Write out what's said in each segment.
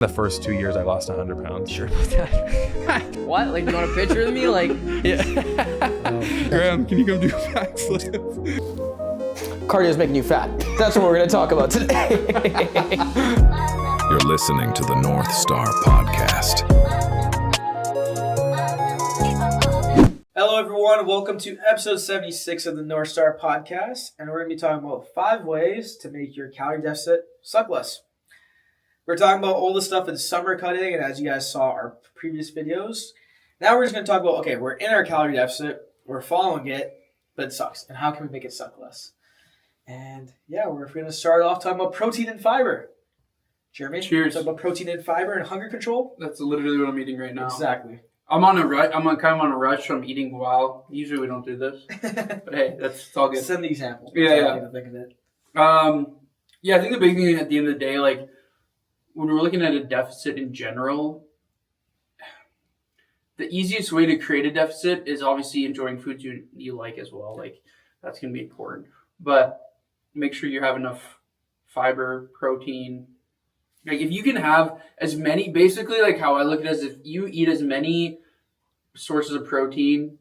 The first 2 years, I lost 100 pounds. Sure about that. What? Like, you want a picture of me? Like, Yeah. Graham, can you come do a backflip? Cardio is making you fat. That's what we're going to talk about today. You're listening to the Northstar Podcast. Hello, everyone. Welcome to episode 76 of the Northstar Podcast. And we're going to be talking about 5 ways to make your calorie deficit suck less. We're talking about all the stuff in summer cutting, and as you guys saw our previous videos, now we're just going to talk about, okay, we're in our calorie deficit, we're following it, but it sucks. And how can we make it suck less? And yeah, we're going to start off talking about protein and fiber. Jeremy, Cheers. talk about protein and fiber and hunger control. That's literally what I'm eating right now. Exactly. I'm on a rush. I'm kind of on a rush. So I'm eating while. Usually we don't do this, but hey, it's all good. Send the example. Yeah. I think of it. Yeah, I think the big thing at the end of the day, like when we're looking at a deficit in general, the easiest way to create a deficit is obviously enjoying foods you like as well. Like that's gonna be important, but make sure you have enough fiber, protein. Like if you can have as many, basically like how I look at it is if you eat as many sources of protein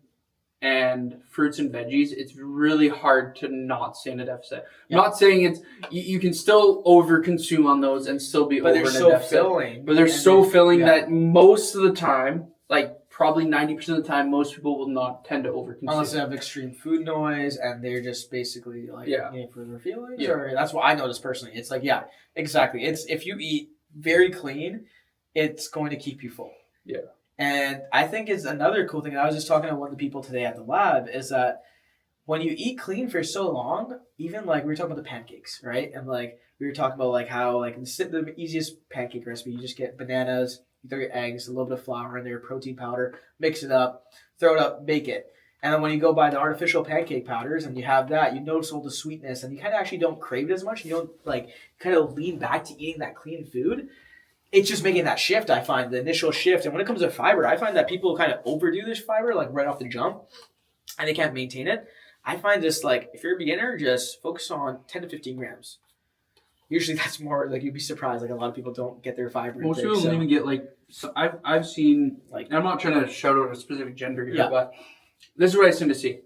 and fruits and veggies, it's really hard to not stay in a deficit. I'm not saying it's, you can still over consume on those and still be over in a deficit. Filling. But they're so filling that most of the time, like probably 90% of the time, most people will not tend to over consume. Unless they have extreme food noise and they're just basically like for their feelings. Yeah. Or that's what I noticed personally. It's like, yeah, exactly. It's if you eat very clean, it's going to keep you full. Yeah. And I think it's another cool thing. I was just talking to one of the people today at the lab is that when you eat clean for so long, even like we were talking about the pancakes, right? And like we were talking about like how like the easiest pancake recipe, you just get bananas, you throw your eggs, a little bit of flour in there, protein powder, mix it up, throw it up, bake it. And then when you go buy the artificial pancake powders and you have that, you notice all the sweetness and you kind of actually don't crave it as much. You don't like kind of lean back to eating that clean food. It's just making that shift, I find, the initial shift. And when it comes to fiber, I find that people kind of overdo this fiber, like right off the jump, and they can't maintain it. I find just like, if you're a beginner, just focus on 10 to 15 grams. Usually that's more, like you'd be surprised, like a lot of people don't get their fiber. Most people don't even get like, so I've seen, like, I'm not trying to shout out a specific gender here, but this is what I tend to see.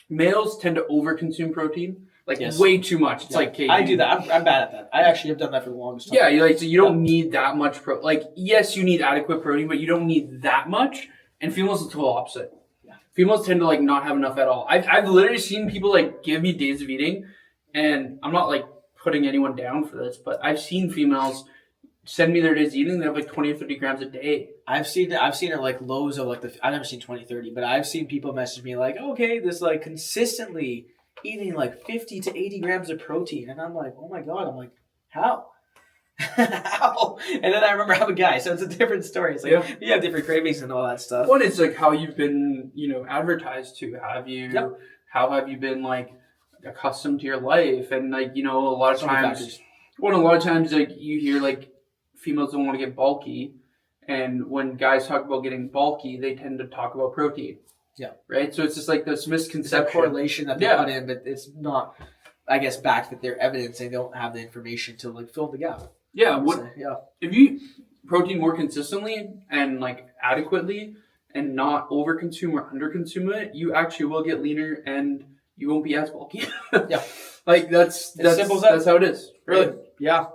Males tend to overconsume protein. Like way too much. It's like I do that. I'm bad at that. I actually have done that for the longest time. Yeah, so you don't need that much like yes, you need adequate protein, but you don't need that much. And females are the total opposite. Yeah. Females tend to like not have enough at all. I've literally seen people like give me days of eating, and I'm not like putting anyone down for this, but I've seen females send me their days of eating. They have like 20 or 30 grams a day. I've seen it like lows of like I've never seen 20, 30, but I've seen people message me like, okay, this like consistently eating like 50 to 80 grams of protein. And I'm like, oh my God. I'm like, how? How? And then I remember I'm a guy, so it's a different story. It's like you have different cravings and all that stuff. One is like how you've been, advertised to. How have you been like accustomed to your life? And like, a lot of times like you hear like females don't want to get bulky. And when guys talk about getting bulky, they tend to talk about protein. Yeah. Right? So it's just like this misconception. It's a correlation that they put in, but it's not, I guess, backed with their evidence. They don't have the information to like fill the gap. Yeah. If you eat protein more consistently and like adequately and not overconsume or underconsume it, you actually will get leaner and you won't be as bulky. Yeah. Like that's simple as that. That's how it is. Really. Right. Yeah.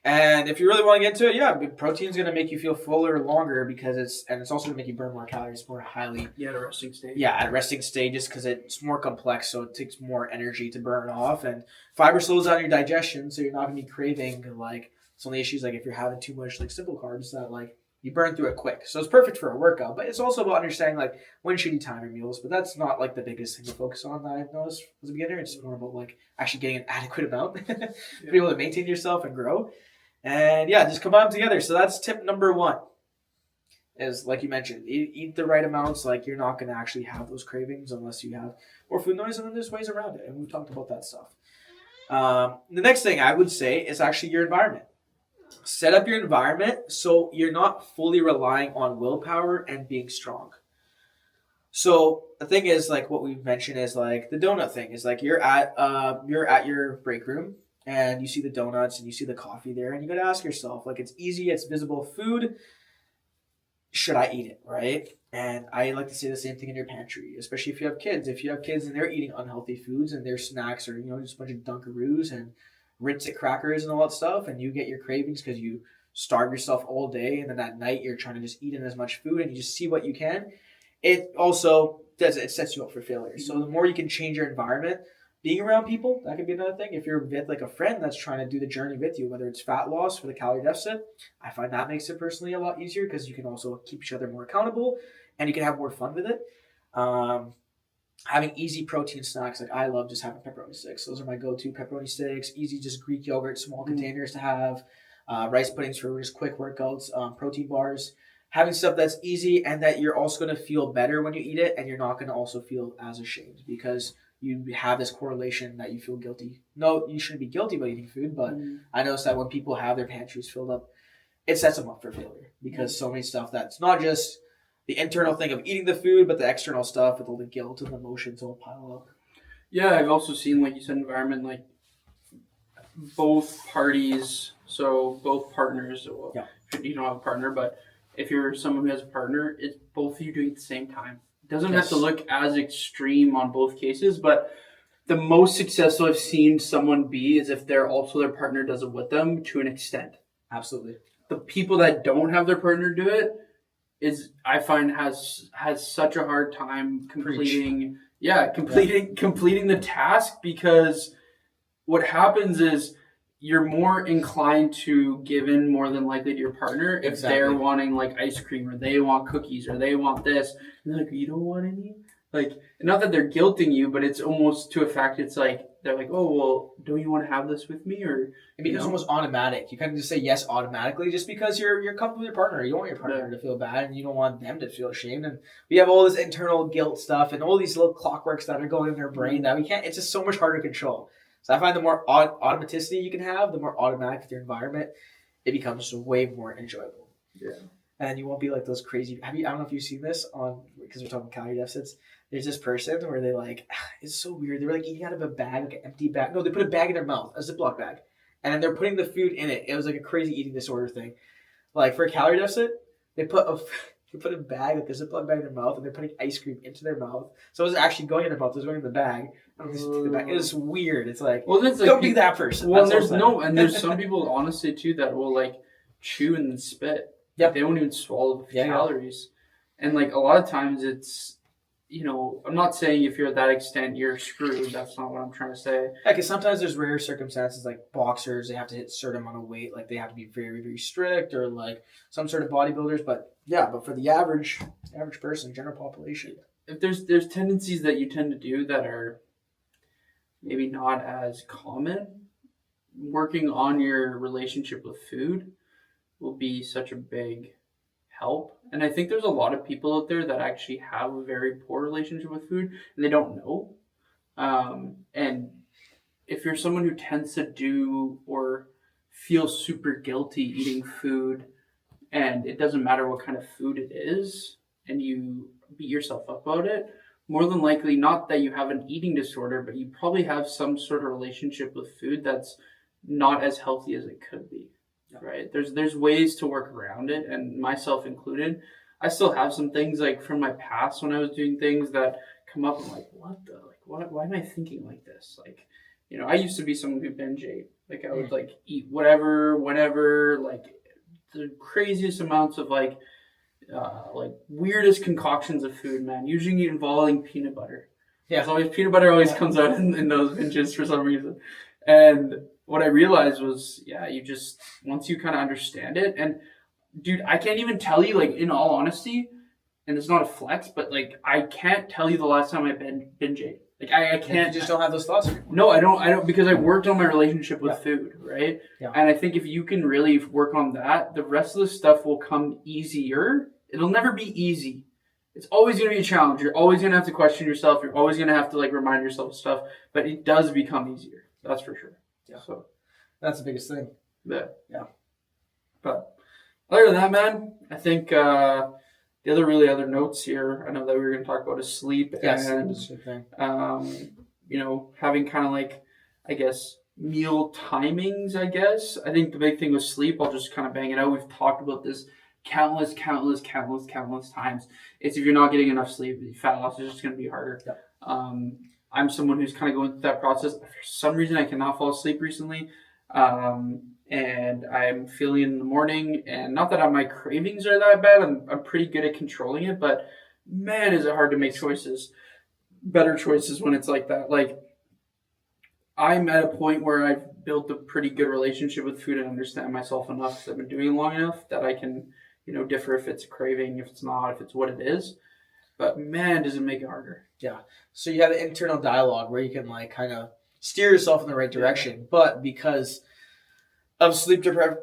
And if you really want to get into it, protein's going to make you feel fuller longer because it's also going to make you burn more calories more highly. Yeah, at a resting stage. Yeah, at resting stages because it's more complex, so it takes more energy to burn off. And fiber slows down your digestion, so you're not going to be craving like some of the issues like if you're having too much like simple carbs that like you burn through it quick. So it's perfect for a workout, but it's also about understanding like when should you time your meals. But that's not like the biggest thing to focus on that I've noticed as a beginner. It's more about like actually getting an adequate amount to be able to maintain yourself and grow. And just combine them together. So that's tip number 1. Is like you mentioned, eat the right amounts. Like you're not going to actually have those cravings unless you have more food noise, and then there's ways around it. And we've talked about that stuff. The next thing I would say is actually your environment. Set up your environment so you're not fully relying on willpower and being strong. So the thing is, like what we've mentioned is like the donut thing is like you're at your break room. and you see the donuts and you see the coffee there, and you got to ask yourself, like, it's easy, it's visible food. Should I eat it, right? And I like to say the same thing in your pantry, especially if you have kids. If you have kids and they're eating unhealthy foods and their snacks are, just a bunch of Dunkaroos and rinse it crackers and all that stuff, and you get your cravings because you starve yourself all day, and then at night you're trying to just eat in as much food and you just see what you can, it also sets you up for failure. So the more you can change your environment, being around people, that could be another thing. If you're with like a friend that's trying to do the journey with you, whether it's fat loss for the calorie deficit, I find that makes it personally a lot easier because you can also keep each other more accountable and you can have more fun with it. Having easy protein snacks, like I love just having pepperoni sticks. Those are my go-to pepperoni sticks. Easy, just Greek yogurt, small containers to have. Rice puddings for just quick workouts. Protein bars. Having stuff that's easy and that you're also going to feel better when you eat it, and you're not going to also feel as ashamed because you have this correlation that you feel guilty. No, you shouldn't be guilty about eating food, but I notice that when people have their pantries filled up, it sets them up for failure because so many stuff that's not just the internal thing of eating the food, but the external stuff with all the guilt and the emotions all pile up. Yeah, I've also seen, like you said, environment, like both parties, so both partners, well, you don't have a partner, but if you're someone who has a partner, it's both of you doing it at the same time. It doesn't have to look as extreme on both cases, but the most successful I've seen someone be is if their partner does it with them to an extent. Absolutely. The people that don't have their partner do it is, I find, has such a hard time completing the task, because what happens is you're more inclined to give in more than likely to your partner if they're wanting like ice cream or they want cookies or they want this. And they're like, you don't want any? Like, not that they're guilting you, but it's almost to a fact. It's like, they're like, oh, well, don't you want to have this with me? Or it becomes almost automatic. You kind of just say yes automatically just because you're comfortable with your partner. You don't want your partner to feel bad, and you don't want them to feel ashamed. And we have all this internal guilt stuff and all these little clockworks that are going in their brain that we can't. It's just so much harder to control. So I find the more automaticity you can have, the more automatic with your environment, it becomes way more enjoyable. Yeah. And you won't be like those crazy. I don't know if you've seen this because we're talking calorie deficits. There's this person where they it's so weird. They were like eating out of a bag, like an empty bag. No, they put a bag in their mouth, a Ziploc bag, and then they're putting the food in it. It was like a crazy eating disorder thing. Like for a calorie deficit, they put a bag, like a Ziploc bag in their mouth, and they're putting ice cream into their mouth. So it was actually going in their mouth. It was going in the bag. It was weird. It's like, don't be that person. Well, there's some people, honestly, too, that will like chew and then spit. Yep. They won't even swallow the calories. And like a lot of times it's, I'm not saying if you're at that extent you're screwed. That's not what I'm trying to say. Yeah, because sometimes there's rare circumstances like boxers, they have to hit a certain amount of weight. Like they have to be very, very strict, or like some sort of bodybuilders. But for the average person, general population. If there's tendencies that you tend to do that are maybe not as common, working on your relationship with food will be such a big help. And I think there's a lot of people out there that actually have a very poor relationship with food and they don't know. And if you're someone who tends to do or feel super guilty eating food, and it doesn't matter what kind of food it is, and you beat yourself up about it, more than likely, not that you have an eating disorder, but you probably have some sort of relationship with food that's not as healthy as it could be. Right? There's ways to work around it, and myself included. I still have some things like from my past when I was doing things that come up. I'm like, why am I thinking like this? Like, I used to be someone who binge ate. Like I would like eat whatever, whenever, like the craziest amounts of like weirdest concoctions of food, man. Usually involving peanut butter. Yeah, it's always peanut butter always comes out in those binges for some reason, and what I realized was, you just, once you kind of understand it, and dude, I can't even tell you, like, in all honesty, and it's not a flex, but like, I can't tell you the last time I binge ate. Like, I can't. You just don't have those thoughts anymore. No, I don't, because I worked on my relationship with food, right? Yeah. And I think if you can really work on that, the rest of the stuff will come easier. It'll never be easy. It's always going to be a challenge. You're always going to have to question yourself. You're always going to have to, like, remind yourself of stuff, but it does become easier. That's for sure. Yeah. So that's the biggest thing. Yeah. But other than that, man, I think the other notes here, I know that we were going to talk about is sleep and, having kind of like, I guess, meal timings, I guess. I think the big thing with sleep, I'll just kind of bang it out. We've talked about this countless times. It's if you're not getting enough sleep, fat loss is just going to be harder. Yeah. I'm someone who's kind of going through that process. For some reason, I cannot fall asleep recently. And I'm feeling it in the morning. And not that my cravings are that bad. I'm pretty good at controlling it. But man, is it hard to make choices. Better choices when it's like that. Like, I'm at a point where I've built a pretty good relationship with food and understand myself enough because I've been doing it long enough that I can, differ if it's a craving, if it's not, if it's what it is. But man, does it make it harder. Yeah. So you have an internal dialogue where you can like kind of steer yourself in the right direction, but because of sleep deprivation.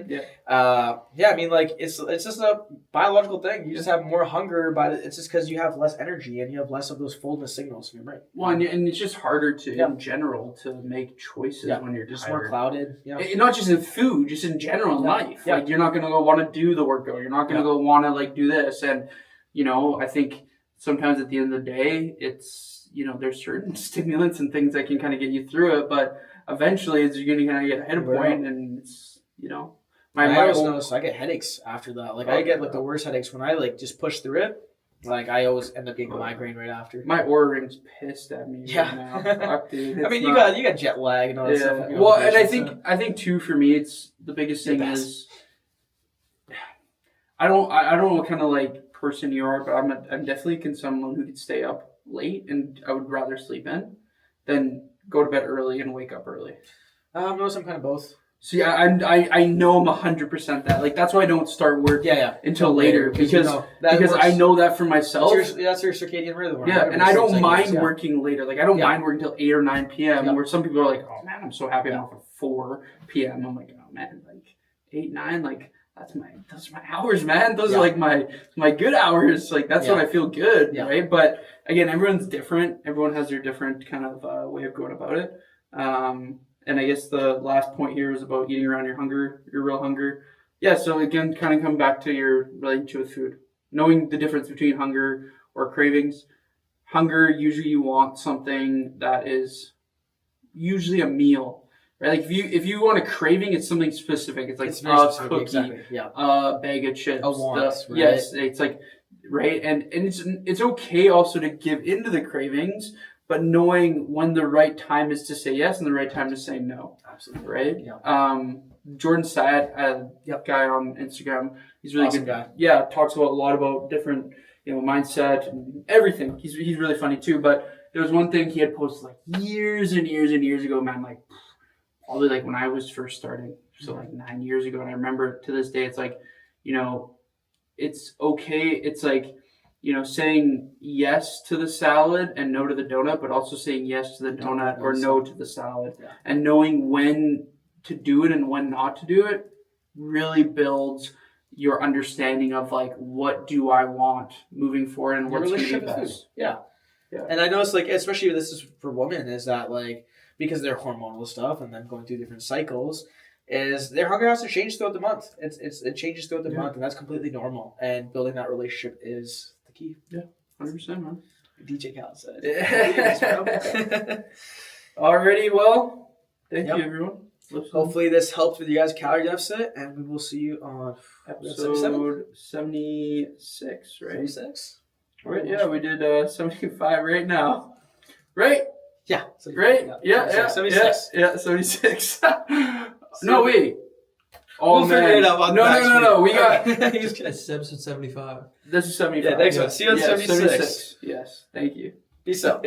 Yeah. I mean, like it's just a biological thing. You just have more hunger, but it's just because you have less energy and you have less of those fullness signals in your brain. Well, and it's just harder to, in general, to make choices when you're just tired. more clouded. Yeah. Not just in food, just in general in life. Yeah. Like you're not gonna go want to do the workout. You're not gonna go want to like do this. And I think sometimes at the end of the day, it's there's certain stimulants and things that can kind of get you through it, but eventually you're going to kind of get a hit point, and it's I always notice I get headaches after that. Like I get like the worst headaches when I like just push through it. Like I always end up getting a migraine right after. My Oura Ring's pissed at me. Yeah. Right now. Fuck, dude. I mean, you got jet lag and all that stuff. Well, and I think too for me, it's the biggest thing is I don't know what kind of like person you are, but I'm definitely someone who could stay up late, and I would rather sleep in than go to bed early and wake up early. I've noticed I'm kind of both. So yeah, I know I'm 100% that. Like that's why I don't start work until later because I know that for myself. That's your circadian rhythm. Yeah, and I don't mind working later. Like I don't mind working until 8 or 9 p.m. Where some people are like, oh man, I'm so happy I'm off at 4 p.m. I'm like, oh man, like 8, 9, like those are my hours, man. Those are like my good hours. Like that's when I feel good, right? But again, everyone's different. Everyone has their different kind of way of going about it. And I guess the last point here is about eating around your hunger, your real hunger. Yeah, so again, kind of come back to your relationship with food. Knowing the difference between hunger or cravings. Hunger, usually you want something that is usually a meal, right? Like if you want a craving, it's something specific. It's like a cookie, a bag of chips. A want, right? Yes, it's like, right? And it's okay also to give into the cravings, but knowing when the right time is to say yes and the right time to say no. Absolutely. Right? Yeah. Jordan Satt, guy on Instagram, he's really awesome good guy. Yeah, talks about a lot about different, mindset and everything. He's really funny too. But there was one thing he had posted like years and years and years ago, man, like probably like when I was first starting. So like 9 years ago. And I remember to this day, it's like, it's okay. It's like, saying yes to the salad and no to the donut, but also saying yes to the donut or no to the salad. Yeah. And knowing when to do it and when not to do it really builds your understanding of like, what do I want moving forward and what's going to be best. Yeah. And I noticed like, especially this is for women, is that like, because they're hormonal stuff and then going through different cycles, is their hunger has to change throughout the month. It changes throughout the month, and that's completely normal. And building that relationship is the key. Yeah, 100%, man. DJ Cal said. Alrighty, well, thank you, everyone. Hopefully this helped with you guys' calorie deficit, and we will see you on episode 76, right? 76? Right, yeah, we did 75 right now. Right? Yeah. Right? Yeah, 76. Yeah, 76. No, wait. Oh, we'll figure it out on No. We got... This is episode 75. This is 75. Yeah, next one. See you on 76. Yes, thank you. Peace out.